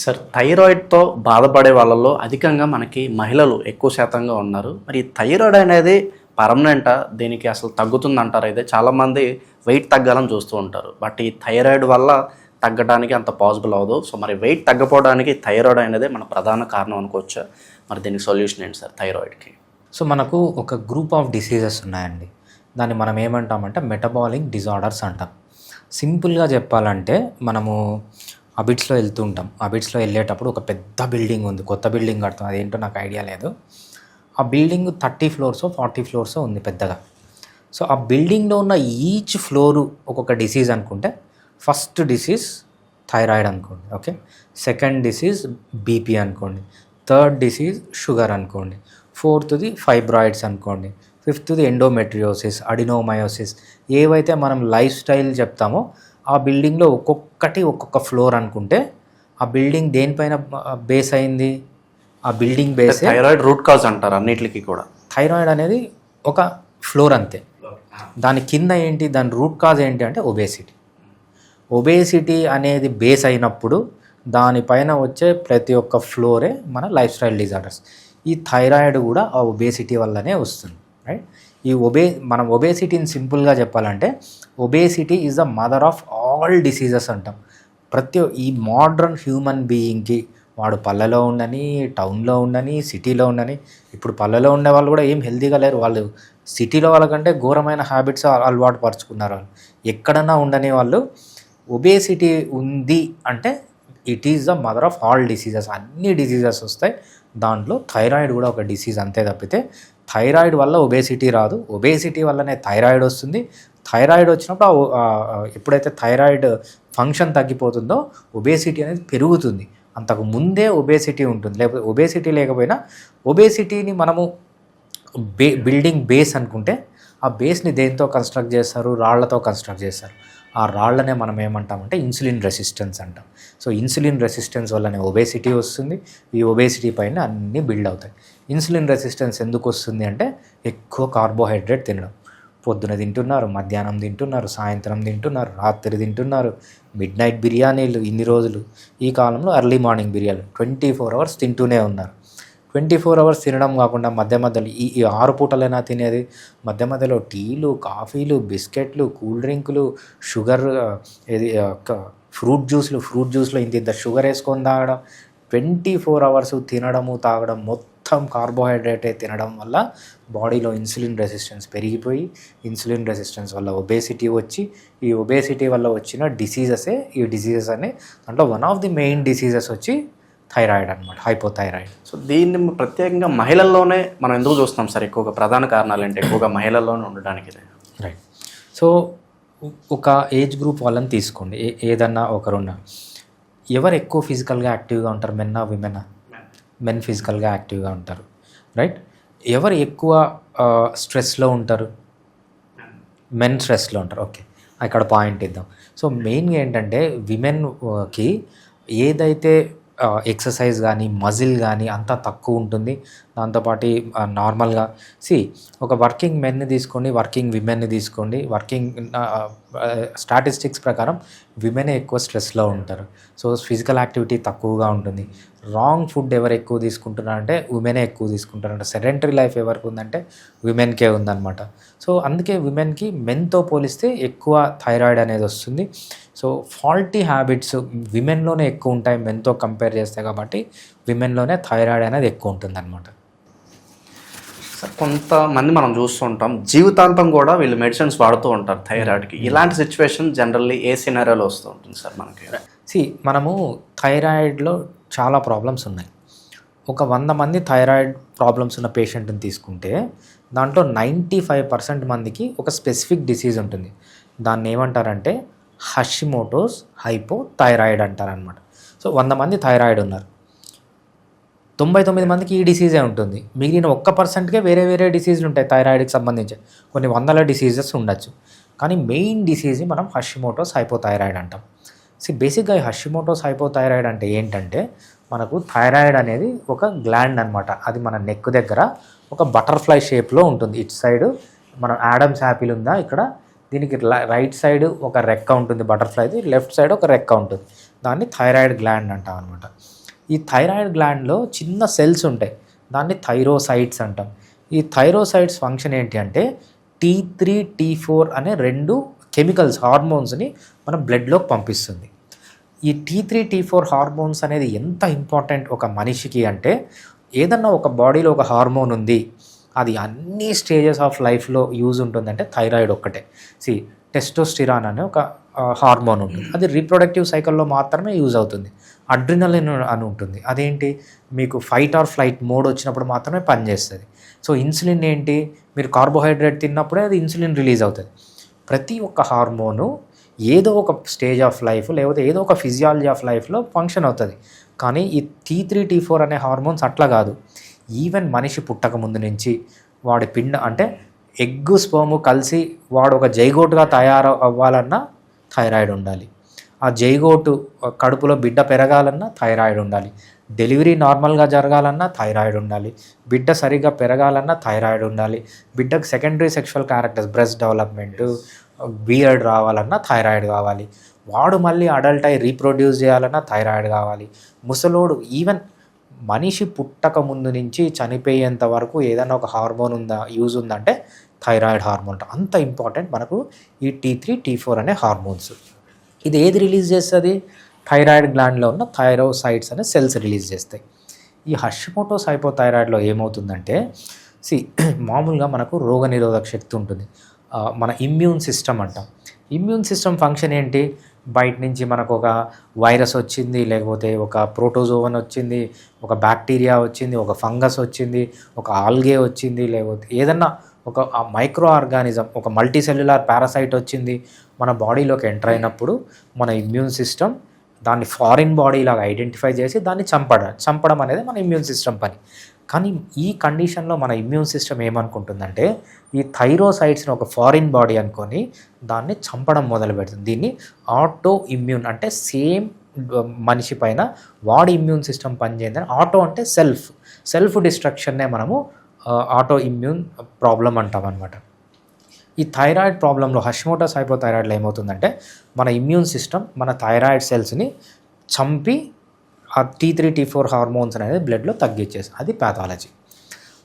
Sir థైరాయిడ్తో బాధపడే వాళ్ళలో అధికంగా మనకి మహిళలు ఎక్కువ శాతంగా ఉన్నారు. మరి ఈ థైరాయిడ్ అనేది పర్మనెంటా? దీనికి అసలు తగ్గుతుందంటారా? అయితే చాలామంది వెయిట్ తగ్గాలని చూస్తూ ఉంటారు. బట్ ఈ థైరాయిడ్ వల్ల తగ్గడానికి అంత పాసిబుల్ అవ్వదు. సో మరి వెయిట్ తగ్గపోవడానికి థైరాయిడ్ అనేది మన ప్రధాన కారణం అనుకోవచ్చా? మరి దీనికి సొల్యూషన్ ఏంటి సార్ థైరాయిడ్కి? సో మనకు ఒక గ్రూప్ ఆఫ్ డిసీజెస్ ఉన్నాయండి. దాన్ని మనం ఏమంటామంటే మెటబాలిక్ డిజార్డర్స్ అంటాం. సింపుల్గా చెప్పాలంటే మనము అబిడ్స్లో వెళ్తూ ఉంటాం. అబిడ్స్లో వెళ్ళేటప్పుడు ఒక పెద్ద బిల్డింగ్ ఉంది, కొత్త బిల్డింగ్ కడతాం, అదేంటో నాకు ఐడియా లేదు. ఆ బిల్డింగ్ 30 ఫ్లోర్సో 40 ఫ్లోర్సో ఉంది పెద్దగా. సో ఆ బిల్డింగ్లో ఉన్న ఈచ్ ఫ్లోరు ఒక్కొక్క డిసీజ్ అనుకుంటే, ఫస్ట్ డిసీజ్ థైరాయిడ్ అనుకోండి, ఓకే. సెకండ్ డిసీజ్ బీపీ అనుకోండి, థర్డ్ డిసీజ్ షుగర్ అనుకోండి, ఫోర్త్ది ఫైబ్రాయిడ్స్ అనుకోండి, ఫిఫ్త్ది ఎండోమెట్రియోసిస్, అడినోమయోసిస్, ఏవైతే మనం లైఫ్ స్టైల్ చెప్తామో ఆ బిల్డింగ్లో ఒక్కొక్కటి ఒక్కొక్క ఫ్లోర్ అనుకుంటే, ఆ బిల్డింగ్ దేనిపైన బేస్ అయింది? ఆ building base thyroid root cause అంటారు అన్నిటికీ కూడా. థైరాయిడ్ అనేది ఒక ఫ్లోర్ అంతే. దాని కింద ఏంటి, దాని రూట్ కాజ్ ఏంటి అంటే ఒబేసిటీ. ఒబేసిటీ అనేది బేస్ అయినప్పుడు దానిపైన వచ్చే ప్రతి ఒక్క ఫ్లోరే మన లైఫ్ స్టైల్ డిజార్డర్స్. ఈ థైరాయిడ్ కూడా ఆ ఒబేసిటీ వల్లనే వస్తుంది, రైట్. ఈ మనం ఒబేసిటీని సింపుల్గా చెప్పాలంటే, obesity is the mother of all diseases అంటాం. ఈ మోడ్రన్ హ్యూమన్ బీయింగ్కి, వాడు పల్లెలో ఉండని, టౌన్లో ఉండని, సిటీలో ఉండని, ఇప్పుడు పల్లెలో ఉండే వాళ్ళు కూడా ఏం హెల్తీగా లేరు. వాళ్ళు సిటీలో వాళ్ళకంటే ఘోరమైన హ్యాబిట్స్ అలవాటు పరుచుకున్నారు. వాళ్ళు ఎక్కడన్నా ఉండని వాళ్ళు ఒబేసిటీ ఉంది అంటే it is the mother of all diseases. అన్ని డిసీజెస్ వస్తాయి, దాంట్లో థైరాయిడ్ కూడా ఒక డిసీజ్ అంతే తప్పితే థైరాయిడ్ వల్ల ఒబేసిటీ రాదు. ఒబేసిటీ వల్లనే థైరాయిడ్ వస్తుంది. థైరాయిడ్ వచ్చినప్పుడు ఎప్పుడైతే థైరాయిడ్ ఫంక్షన్ తగ్గిపోతుందో ఒబేసిటీ అనేది పెరుగుతుంది. అంతకు ముందే ఒబేసిటీ ఉంటుంది. లేకపోతే ఒబేసిటీ లేకపోయినా, ఒబేసిటీని మనము బిల్డింగ్ బేస్ అనుకుంటే, ఆ బేస్ని దేంతో కన్స్ట్రక్ట్ చేస్తారు? రాళ్లతో కన్స్ట్రక్ట్ చేస్తారు. ఆ రాళ్లనే మనం ఏమంటామంటే ఇన్సులిన్ రెసిస్టెన్స్ అంటాం. సో ఇన్సులిన్ రెసిస్టెన్స్ వల్లనే ఒబేసిటీ వస్తుంది. ఈ ఒబేసిటీ పైన అన్నీ బిల్డ్ అవుతాయి. ఇన్సులిన్ రెసిస్టెన్స్ ఎందుకు వస్తుంది అంటే, ఎక్కువ కార్బోహైడ్రేట్ తినడం. పొద్దున తింటున్నారు, మధ్యాహ్నం తింటున్నారు, సాయంత్రం తింటున్నారు, రాత్రి తింటున్నారు, మిడ్ నైట్ బిర్యానీలు ఇన్ని రోజులు. ఈ కాలంలో ఎర్లీ మార్నింగ్ బిర్యానీ 24 అవర్స్ తింటూనే ఉన్నారు. 24 అవర్స్ తినడం కాకుండా మధ్య మధ్యలో ఈ 6 పూటలైనా తినేది, మధ్య మధ్యలో టీలు, కాఫీలు, బిస్కెట్లు, కూల్ డ్రింకులు, షుగర్, ఫ్రూట్ జ్యూస్లో ఇంత షుగర్ వేసుకొని తాగడం, 24 అవర్స్ తినడము తాగడం, మొత్తం కార్బోహైడ్రేటే తినడం వల్ల బాడీలో ఇన్సులిన్ రెసిస్టెన్స్ పెరిగిపోయి, ఇన్సులిన్ రెసిస్టెన్స్ వల్ల ఒబేసిటీ వచ్చి, ఈ ఒబేసిటీ వల్ల వచ్చిన డిసీజెసే ఈ డిసీజెస్ అనే దాంట్లో one of the main diseases వచ్చి థైరాయిడ్ అనమాట, హైపోథైరాయిడ్. సో దీన్ని ప్రత్యేకంగా మహిళల్లోనే మనం ఎందుకు చూస్తాం సార్? ఎక్కువగా ప్రధాన కారణాలు ఏంటి ఎక్కువగా మహిళల్లోనే ఉండడానికి? రైట్. సో ఒక ఏజ్ గ్రూప్ వాళ్ళని తీసుకోండి, ఏదన్నా ఒకరున్నా. ఎవరు ఎక్కువ ఫిజికల్గా యాక్టివ్గా ఉంటారు? మెన్నా విమెనా? మెన్ ఫిజికల్గా యాక్టివ్గా ఉంటారు, రైట్. ఎవరు ఎక్కువ స్ట్రెస్లో ఉంటారు? మెన్ స్ట్రెస్లో ఉంటారు, ఓకే. అక్కడ పాయింట్ ఇద్దాం. సో మెయిన్గా ఏంటంటే విమెన్కి ఏదైతే ఎక్సర్సైజ్ కానీ మజిల్ కానీ అంతా తక్కువ ఉంటుంది. దాంతోపాటు నార్మల్గా ఒక వర్కింగ్ మెన్ని తీసుకోండి, వర్కింగ్ విమెన్ని తీసుకోండి. స్టాటిస్టిక్స్ ప్రకారం విమెనే ఎక్కువ స్ట్రెస్లో ఉంటారు. సో ఫిజికల్ యాక్టివిటీ తక్కువగా ఉంటుంది. రాంగ్ ఫుడ్ ఎవరు ఎక్కువ తీసుకుంటున్నారంటే విమెనే ఎక్కువ తీసుకుంటారంట. సెడెంటరీ లైఫ్ ఎవరికి ఉందంటే విమెన్కే ఉందన్నమాట. సో అందుకే విమెన్కి మెన్తో పోలిస్తే ఎక్కువ థైరాయిడ్ అనేది వస్తుంది. సో ఫాల్టీ హ్యాబిట్స్ విమెన్లోనే ఎక్కువ ఉంటాయి మెన్తో కంపేర్ చేస్తే, కాబట్టి విమెన్లోనే థైరాయిడ్ అనేది ఎక్కువ ఉంటుంది అనమాట. సార్ కొంతమంది మనం చూస్తుంటాం జీవితాంతం కూడా వీళ్ళు మెడిసిన్స్ వాడుతూ ఉంటారు థైరాయిడ్కి. ఇలాంటి సిచ్యువేషన్ జనరల్లీ ఏ సినారియోలో వస్తూ ఉంటుంది సార్ మనకి? మనము థైరాయిడ్లో చాలా ప్రాబ్లమ్స్ ఉన్నాయి. ఒక 100 మంది థైరాయిడ్ ప్రాబ్లమ్స్ ఉన్న పేషెంట్ని తీసుకుంటే దాంట్లో 95% మందికి ఒక స్పెసిఫిక్ డిసీజ్ ఉంటుంది. దాన్ని ఏమంటారంటే హషిమోటోస్ హైపోథైరాయిడ్ అంటారనమాట. సో 100 మంది థైరాయిడ్ ఉన్నారు, 99 మందికి ఈ డిసీజే ఉంటుంది. మిగిలిన 1%కే వేరే వేరే డిసీజులు ఉంటాయి థైరాయిడ్కి సంబంధించి. కొన్ని వందల డిసీజెస్ ఉండొచ్చు, కానీ మెయిన్ డిసీజ్ మనం హషిమోటోస్ హైపోథైరాయిడ్ అంటాం. బేసిక్గా ఈ హషిమోటోస్ హైపోథైరాయిడ్ అంటే ఏంటంటే, మనకు థైరాయిడ్ అనేది ఒక గ్లాండ్ అనమాట. అది మన నెక్ దగ్గర ఒక బటర్ఫ్లై షేప్లో ఉంటుంది. ఇటు సైడ్ మనం యాడమ్స్ యాపిల్ ఉందా ఇక్కడ, దీనికి రైట్ సైడ్ ఒక రెక్క ఉంటుంది బటర్ఫ్లైది, లెఫ్ట్ సైడ్ ఒక రెక్క ఉంటుంది. దాన్ని థైరాయిడ్ గ్లాండ్ అంటాం అనమాట. ఈ థైరాయిడ్ గ్లాండ్లో చిన్న సెల్స్ ఉంటాయి, దాన్ని థైరోసైట్స్ అంటాం. ఈ థైరోసైట్స్ ఫంక్షన్ ఏంటి అంటే T3 T4 అనే 2 కెమికల్స్ హార్మోన్స్ని మన బ్లడ్లోకి పంపిస్తుంది. ఈ T3 T4 హార్మోన్స్ అనేది ఎంత ఇంపార్టెంట్ ఒక మనిషికి అంటే, ఏదన్నా ఒక బాడీలో ఒక హార్మోన్ ఉంది, అది అన్ని స్టేజెస్ ఆఫ్ లైఫ్లో యూజ్ ఉంటుందంటే థైరాయిడ్ ఒక్కటే. టెస్టోస్టిరాన్ అనే ఒక హార్మోన్ ఉంటుంది, అది రీప్రొడక్టివ్ సైకిల్లో మాత్రమే యూజ్ అవుతుంది. అడ్రినలిన్ అని ఉంటుంది, అదేంటి మీకు ఫైట్ ఆర్ ఫ్లైట్ మోడ్ వచ్చినప్పుడు మాత్రమే పనిచేస్తుంది. సో ఇన్సులిన్ ఏంటి, మీరు కార్బోహైడ్రేట్ తిన్నప్పుడే అది ఇన్సులిన్ రిలీజ్ అవుతుంది. ప్రతి ఒక్క హార్మోను ఏదో ఒక స్టేజ్ ఆఫ్ లైఫ్ లేకపోతే ఏదో ఒక ఫిజియాలజీ ఆఫ్ లైఫ్లో ఫంక్షన్ అవుతుంది. కానీ ఈ T3 T4 అనే హార్మోన్స్ అట్లా కాదు. ఈవెన్ మనిషి పుట్టక ముందు నుంచి వాడి పిండ అంటే ఎగ్గు స్పర్మ్ కలిసి వాడు ఒక జైగోటుగా తయారు అవ్వాలన్నా థైరాయిడ్ ఉండాలి. ఆ జైగోటు కడుపులో బిడ్డ పెరగాలన్నా థైరాయిడ్ ఉండాలి. డెలివరీ నార్మల్గా జరగాలన్నా థైరాయిడ్ ఉండాలి. బిడ్డ సరిగ్గా పెరగాలన్నా థైరాయిడ్ ఉండాలి. బిడ్డకు secondary sexual characters, breast development, beard రావాలన్నా థైరాయిడ్ కావాలి. వాడు మళ్ళీ అడల్ట్ అయి రీప్రొడ్యూస్ చేయాలన్నా థైరాయిడ్ కావాలి. ముసలోడు ఈవెన్ మనిషి పుట్టక ముందు నుంచి చనిపోయేంత వరకు ఏదైనా ఒక హార్మోన్ యూజ్ ఉందంటే థైరాయిడ్ హార్మోన్. అంత ఇంపార్టెంట్ మనకు ఈ T3 T4 అనే హార్మోన్స్. ఇది ఏది రిలీజ్ చేస్తుంది, థైరాయిడ్ గ్లాండ్లో ఉన్న థైరోసైట్స్ అనే సెల్స్ రిలీజ్ చేస్తాయి. ఈ హషిమోటోస్ హైపోథైరాయిడ్లో ఏమవుతుందంటే మామూలుగా మనకు రోగనిరోధక శక్తి ఉంటుంది, మన ఇమ్యూన్ సిస్టమ్ అంటాం. ఇమ్యూన్ సిస్టమ్ ఫంక్షన్ ఏంటి, బయట నుంచి మనకు ఒక వైరస్ వచ్చింది, లేకపోతే ఒక ప్రోటోజోవన్ వచ్చింది, ఒక బ్యాక్టీరియా వచ్చింది, ఒక ఫంగస్ వచ్చింది, ఒక ఆల్గే వచ్చింది, లేకపోతే ఏదన్నా ఒక మైక్రో ఆర్గానిజం, ఒక మల్టీసెల్యులార్ పారాసైట్ వచ్చింది మన బాడీలోకి ఎంటర్ అయినప్పుడు మన ఇమ్యూన్ సిస్టమ్ దాన్ని ఫారిన్ బాడీ లాగా ఐడెంటిఫై చేసి దాన్ని చంపడం అనేది మన ఇమ్యూన్ సిస్టమ్ పని. కానీ ఈ కండిషన్లో మన ఇమ్యూన్ సిస్టమ్ ఏమనుకుంటుందంటే ఈ థైరోసైట్స్ని ఒక ఫారిన్ బాడీ అనుకొని దాన్ని చంపడం మొదలు పెడుతుంది. దీన్ని ఆటో ఇమ్యూన్ అంటే సేమ్ మనిషి పైన వాడి ఇమ్యూన్ సిస్టమ్ పనిచేయదని, ఆటో అంటే సెల్ఫ్ డిస్ట్రక్షన్నే మనము ఆటో ఇమ్యూన్ ప్రాబ్లం అంటాం అనమాట. ఈ థైరాయిడ్ ప్రాబ్లంలో హషిమోటోస్ హైపోథైరాయిడ్లో ఏమవుతుందంటే మన ఇమ్యూన్ సిస్టమ్ మన థైరాయిడ్ సెల్స్ని చంపి ఆ T3 T4 హార్మోన్స్ అనేది బ్లడ్లో తగ్గించేసి, అది ప్యాథాలజీ.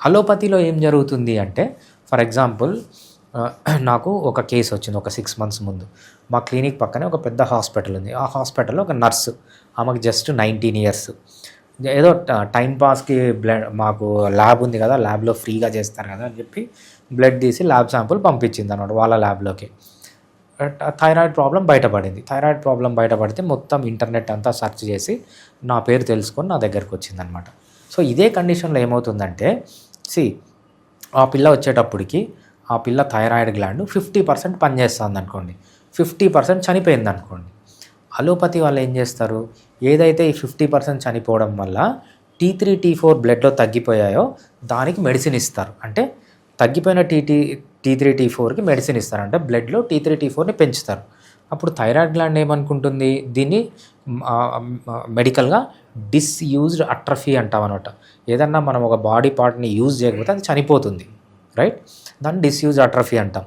అలోపతిలో ఏం జరుగుతుంది అంటే ఫర్ ఎగ్జాంపుల్ నాకు ఒక కేసు వచ్చింది ఒక 6 months ముందు. మా క్లినిక్ పక్కనే ఒక పెద్ద హాస్పిటల్ ఉంది. ఆ హాస్పిటల్లో ఒక నర్సు, ఆమెకు జస్ట్ 19 years. ఏదో టైంపాస్కి బ్లడ్, మాకు ల్యాబ్ ఉంది కదా, ల్యాబ్లో ఫ్రీగా చేస్తారు కదా అని చెప్పి బ్లడ్ తీసి ల్యాబ్ శాంపుల్ పంపించింది అన్నమాట వాళ్ళ ల్యాబ్లోకి. థైరాయిడ్ ప్రాబ్లం బయటపడింది. థైరాయిడ్ ప్రాబ్లం బయటపడితే మొత్తం ఇంటర్నెట్ అంతా సెర్చ్ చేసి నా పేరు తెలుసుకొని నా దగ్గరికి వచ్చిందనమాట. సో ఇదే కండిషన్లో ఏమవుతుందంటే ఆ పిల్ల వచ్చేటప్పటికి ఆ పిల్ల థైరాయిడ్ గ్లాండ్ 50% పనిచేస్తుంది అనుకోండి, 50% చనిపోయింది అనుకోండి. అలోపతి వాళ్ళు ఏం చేస్తారు, ఏదైతే ఈ 50% చనిపోవడం వల్ల T3 T4 బ్లడ్లో తగ్గిపోయాయో దానికి మెడిసిన్ ఇస్తారు. అంటే తగ్గిపోయిన T3 T4కి మెడిసిన్ ఇస్తారు, అంటే బ్లడ్లో T3 T4ని పెంచుతారు. అప్పుడు థైరాయిడ్ గ్లాండ్ ఏమనుకుంటుంది, దీన్ని మెడికల్గా డిస్యూజ్డ్ అట్రఫీ అంటాం అనమాట. ఏదన్నా మనం ఒక బాడీ పార్ట్ని యూజ్ చేయకపోతే అది చనిపోతుంది, రైట్? దాన్ని డిస్యూజ్డ్ అట్రఫీ అంటాం.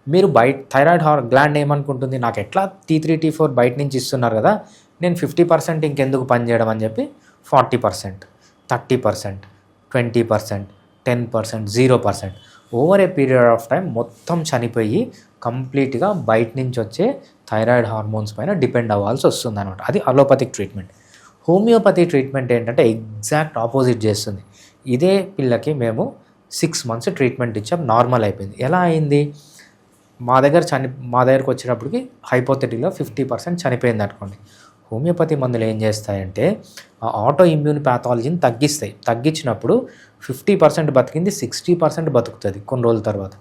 మీరు థైరాయిడ్ గ్లాండ్ ఏమనుకుంటుంది, నాకు ఎట్లా T3 T4 బయట నుంచి ఇస్తున్నారు కదా, నేను 50% ఇంకెందుకు పనిచేయడం అని చెప్పి 40%, 30%, 20%, 10%, 0% over a period of time మొత్తం చనిపోయి కంప్లీట్గా బయట నుంచి వచ్చే థైరాయిడ్ హార్మోన్స్ పైన డిపెండ్ అవ్వాల్సి వస్తుంది అనమాట. అది అలోపతిక్ ట్రీట్మెంట్. హోమియోపతి ట్రీట్మెంట్ ఏంటంటే ఎగ్జాక్ట్ ఆపోజిట్ చేస్తుంది. ఇదే పిల్లకి మేము 6 months ట్రీట్మెంట్ ఇచ్చాం, నార్మల్ అయిపోయింది. ఎలా అయింది, మా దగ్గరకు వచ్చినప్పటికి హైపోథెటిక్గా 50% చనిపోయింది అనుకోండి. హోమియోపతి మందులు ఏం చేస్తాయంటే ఆ ఆటో ఇమ్యూన్ ప్యాథాలజీని తగ్గిస్తాయి. తగ్గించినప్పుడు 50% బతికింది 60% బతుకుతుంది, కొన్ని రోజుల తర్వాత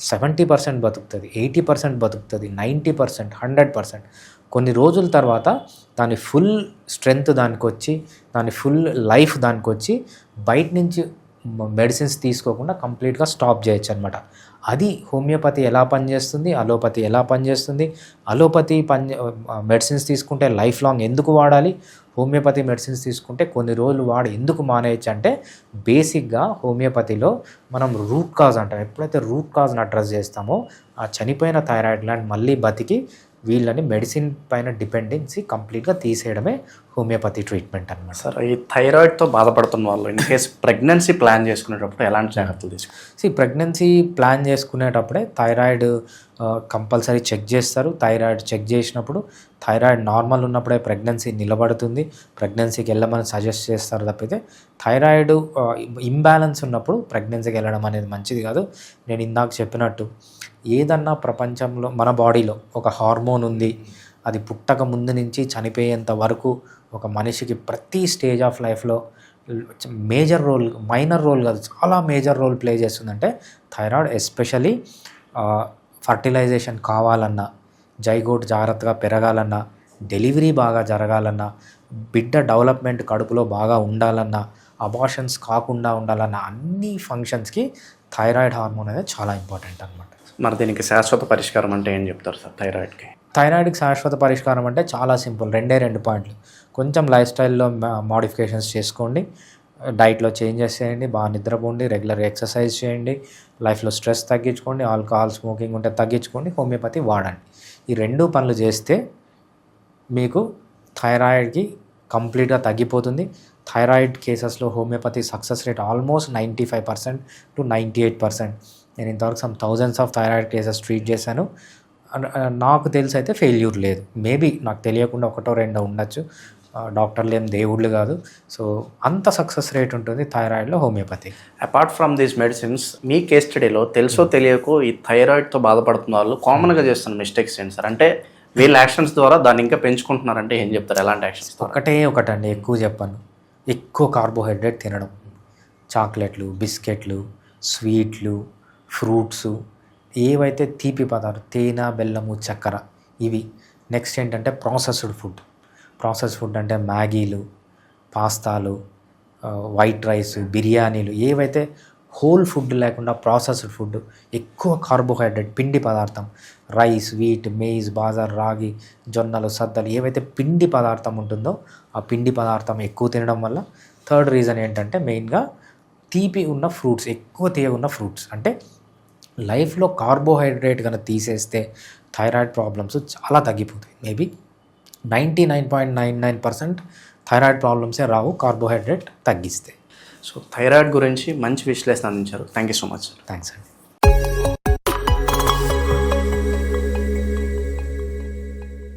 70% బతుకుతుంది, 80% బతుకుతుంది, 90%, 100%. కొన్ని రోజుల తర్వాత దాని ఫుల్ స్ట్రెంగ్త్ దానికి వచ్చి, దాని ఫుల్ లైఫ్ దానికి వచ్చి బయట నుంచి మెడిసిన్స్ తీసుకోకుండా కంప్లీట్గా స్టాప్ చేయొచ్చు అనమాట. అది హోమియోపతి ఎలా పనిచేస్తుంది, అలోపతి ఎలా పనిచేస్తుంది. అలోపతి మెడిసిన్స్ తీసుకుంటే లైఫ్ లాంగ్ ఎందుకు వాడాలి, హోమియోపతి మెడిసిన్స్ తీసుకుంటే కొన్ని రోజులు వాడి ఎందుకు మానేయచ్చు అంటే బేసిక్గా హోమియోపతిలో మనం రూట్ కాజ్ అంటాం. ఎప్పుడైతే రూట్ కాజ్ని అడ్రస్ చేస్తామో ఆ చనిపోయిన థైరాయిడ్ గ్లాండ్ మళ్ళీ బతికి వీళ్ళని మెడిసిన్ పైన డిపెండెన్సీ కంప్లీట్గా తీసేయడమే హోమియోపతి ట్రీట్మెంట్ అనమాట. సార్ ఈ థైరాయిడ్తో బాధపడుతున్న వాళ్ళు ఇన్ కేస్ ప్రెగ్నెన్సీ ప్లాన్ చేసుకునేటప్పుడు ఎలాంటి జాగ్రత్తలు తీసుకోవాలి? ప్రెగ్నెన్సీ ప్లాన్ చేసుకునేటప్పుడే థైరాయిడ్ కంపల్సరీ చెక్ చేస్తారు. థైరాయిడ్ చెక్ చేసినప్పుడు థైరాయిడ్ నార్మల్ ఉన్నప్పుడే ప్రెగ్నెన్సీ నిలబడుతుంది, ప్రెగ్నెన్సీకి వెళ్ళమని సజెస్ట్ చేస్తారు తప్పితే థైరాయిడ్ ఇంబ్యాలెన్స్ ఉన్నప్పుడు ప్రెగ్నెన్సీకి వెళ్ళడం అనేది మంచిది కాదు. నేను ఇందాక చెప్పినట్టు ఏదన్నా ప్రపంచంలో మన బాడీలో ఒక హార్మోన్ ఉంది, అది పుట్టక ముందు నుంచి చనిపోయేంత వరకు ఒక మనిషికి ప్రతి స్టేజ్ ఆఫ్ లైఫ్లో మేజర్ రోల్, మైనర్ రోల్ కాదు, చాలా మేజర్ రోల్ ప్లే చేస్తుందంటే థైరాయిడ్. ఎస్పెషలీ ఫర్టిలైజేషన్ కావాలన్నా, జైగోట్ జాగ్రత్తగా పెరగాలన్నా, డెలివరీ బాగా జరగాలన్నా, బిడ్డ డెవలప్మెంట్ కడుపులో బాగా ఉండాలన్నా, అబార్షన్స్ కాకుండా ఉండాలన్నా, అన్ని ఫంక్షన్స్కి థైరాయిడ్ హార్మోన్ అనేది చాలా ఇంపార్టెంట్ అనమాట. మరి దీనికి శాశ్వత పరిష్కారం అంటే ఏం చెప్తారు సార్ థైరాయిడ్కి? థైరాయిడ్కి శాశ్వత పరిష్కారం అంటే చాలా సింపుల్, 2 పాయింట్లు. కొంచెం లైఫ్ స్టైల్లో మోడిఫికేషన్స్ చేసుకోండి, డైట్లో చేంజెస్ చేయండి, బాగా నిద్రపోండి, రెగ్యులర్ ఎక్సర్సైజ్ చేయండి, లైఫ్లో స్ట్రెస్ తగ్గించుకోండి, ఆల్కహాల్ స్మోకింగ్ ఉంటే తగ్గించుకోండి, హోమియోపతి వాడండి. ఈ 2 పనులు చేస్తే మీకు థైరాయిడ్కి కంప్లీట్గా తగ్గిపోతుంది. థైరాయిడ్ కేసెస్లో homeopathy success rate almost 95% to 98%. నేను ఇంతవరకు some thousands of thyroid cases treat చేశాను. నాకు తెలిసి అయితే ఫెయిల్యూర్ లేదు. మేబీ నాకు తెలియకుండా 1-2 ఉండొచ్చు, డాక్టర్లు ఏం దేవుళ్ళు కాదు. సో అంత సక్సెస్ రేట్ ఉంటుంది థైరాయిడ్లో homeopathy. Apart from these medicines, మీ కేస్ స్టడీలో తెలుసో తెలియకో ఈ థైరాయిడ్తో బాధపడుతున్న వాళ్ళు కామన్గా చేస్తున్న మిస్టేక్స్ ఏంటి సార్? అంటే వీళ్ళ యాక్షన్స్ ద్వారా దాన్ని ఇంకా పెంచుకుంటున్నారంటే ఏం చెప్తారు? ఎలాంటి యాక్షన్స్? ఒకటండి, ఎక్కువ చెప్పాను, ఎక్కువ కార్బోహైడ్రేట్ తినడం, చాక్లెట్లు, బిస్కెట్లు, స్వీట్లు, ఫ్రూట్స్, ఏవైతే తీపి పదార్థాలు, తేనె, బెల్లము, చక్కెర, ఇవి. నెక్స్ట్ ఏంటంటే ప్రాసెస్డ్ ఫుడ్ అంటే మ్యాగీలు, పాస్తాలు, వైట్ రైస్, బిర్యానీలు, ఏవైతే హోల్ ఫుడ్ లేకుండా ప్రాసెస్డ్ ఫుడ్, ఎక్కువ కార్బోహైడ్రేట్, పిండి పదార్థం, రైస్, వీట్, మేజ్, బాజర్, రాగి, జొన్నలు, సద్దలు, ఏవైతే పిండి పదార్థం ఉంటుందో ఆ పిండి పదార్థం ఎక్కువ తినడం వల్ల. థర్డ్ రీజన్ ఏంటంటే మెయిన్గా తీపి ఉన్న ఫ్రూట్స్, ఎక్కువ తీయగా ఉన్న ఫ్రూట్స్. అంటే లైఫ్లో కార్బోహైడ్రేట్ కనుక తీసేస్తే థైరాయిడ్ ప్రాబ్లమ్స్ చాలా తగ్గిపోతాయి. మేబీ 99.99% థైరాయిడ్ ప్రాబ్లమ్సే రావు కార్బోహైడ్రేట్ తగ్గిస్తే. సో థైరాయిడ్ గురించి మంచి విశ్లేషణ అందించారు. Thank you so much sir. Thanks అండి.